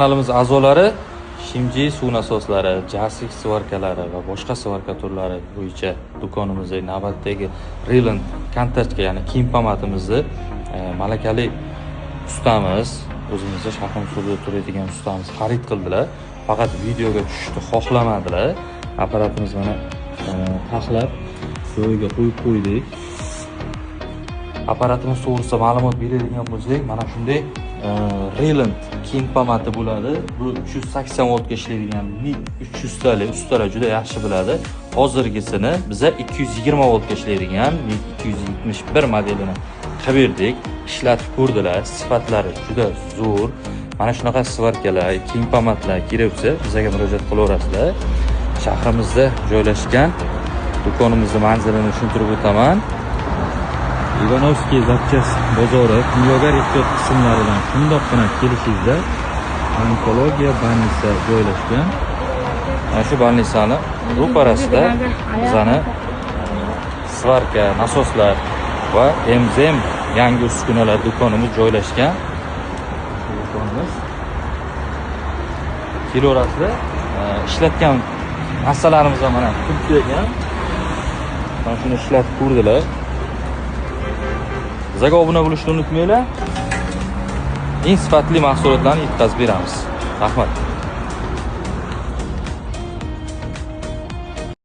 Kanalimiz a'zolari Shimji suv nasoslari, Jasik svarkalari va boshqa svarka turlari bo'yicha do'konimizda navbatdagi Reland kontaktga, ya'ni kiyim pamatimizni malakali ustamiz, o'zimizda shahar suvida turadigan ustamiz xarid qildilar. Faqat videoga tushishni xohlamadilar. Apparatimiz mana taxlab joyiga qo'yib qo'ydik. Apparatimiz to'g'risida ma'lumot beradigan bo'lsak, mana shunday Reland kiyim pamati bo'ladi. Bu 380 voltga ishlaydigan MIG 300 tali ustalar juda yaxshi biladi. Hozirgisini biza 220 voltga ishlaydigan MIG 271 modelini qilib berdik. Ishlatib ko'rdilar, sifatlari juda zo'r. Mana shunaqa svarkalar, kiyim pamatlar kerak bo'lsa, bizga murojaat qilaverasizlar. Shahrimizda joylashgan do'konimizning manzilini tushuntirib o'taman. Ivanovskiy zapchast bozori kimyogar ehtiyot qismlaridan shundoqqina kelishingizda onkologiya больница joylashgan. Mana shu больницani ro'parasida bizani svarka, nasoslar va emzem yangi uskunalar do'konimiz joylashgan. Do'konimiz kelaverasizlar. Ishlatgan narsalarimiz ham mana turibdi. Mana shuni ishlatib ko'rdilar. Bizga obuna bo'lishni unutmanglar. Eng sifatli mahsulotlarni yetkazib beramiz. Rahmat.